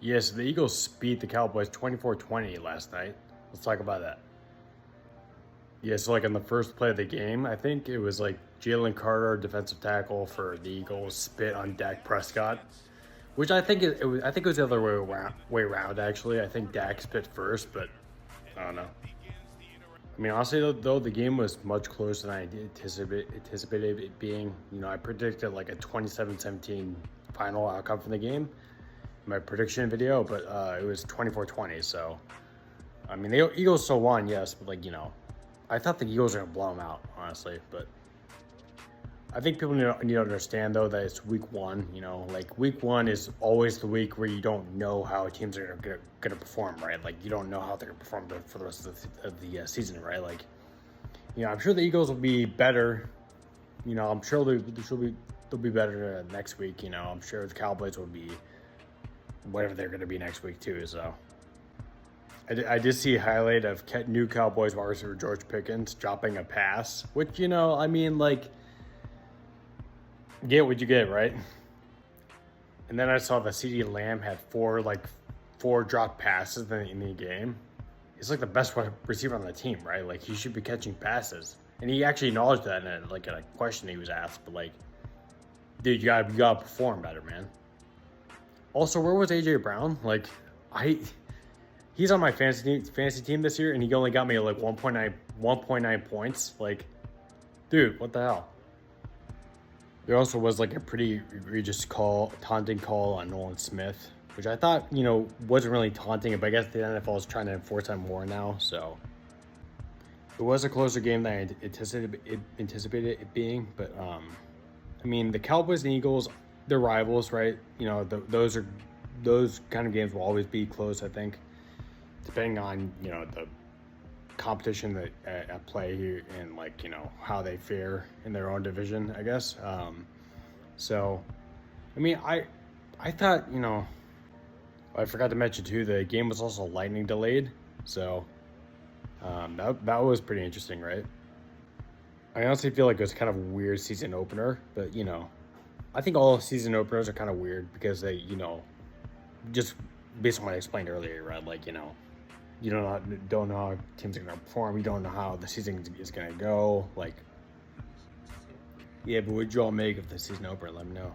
Yes, the Eagles beat the Cowboys 24-20 last night. Let's talk about that. Yeah, so like in the first play of the game, I think it was like Jalen Carter, defensive tackle for the Eagles, spit on Dak Prescott, which I think it was the other way around actually. I think Dak spit first, but I don't know. I mean, honestly, though the game was much closer than I anticipated it being. I predicted like a 27-17 final outcome from the game in my prediction video, but it was 24-20. So, I mean, the Eagles still won, yes, but I thought the Eagles were going to blow them out, honestly. But I think people need to understand, though, that it's week one. Like week one is always the week where you don't know how teams are going to perform, right? Like you don't know how they're going to perform for the rest of the season, right? Like, I'm sure the Eagles will be better. I'm sure they'll be better next week. I'm sure the Cowboys will be whatever they're going to be next week too. So I did see a highlight of new Cowboys wide receiver George Pickens dropping a pass, which I mean, like, get what you get, right? And then I saw that CeeDee Lamb had four drop passes in the game. He's like the best receiver on the team, right? Like he should be catching passes, and he actually acknowledged that in a question he was asked. But like, dude, you gotta perform better, man. Also, where was AJ Brown? Like, he's on my fantasy team this year, and he only got me like 1.9 points. Like, dude, what the hell? There also was like a pretty egregious taunting call on Nolan Smith, which I thought, wasn't really taunting, but I guess the NFL is trying to enforce that more now. So it was a closer game than I anticipated it being. But I mean, the Cowboys and Eagles, they're rivals, right? Those kind of games will always be close, I think, depending on the competition that at play here and how they fare in their own division, I guess. So I mean, I thought, I forgot to mention too, the game was also lightning delayed, so that was pretty interesting, right? I honestly feel like it was kind of a weird season opener, but I think all season openers are kind of weird because they just based on what I explained earlier, right? Like you don't know how teams are going to perform. You don't know how the season is going to go. Like, yeah, but what would you all make of the season opener? Let me know.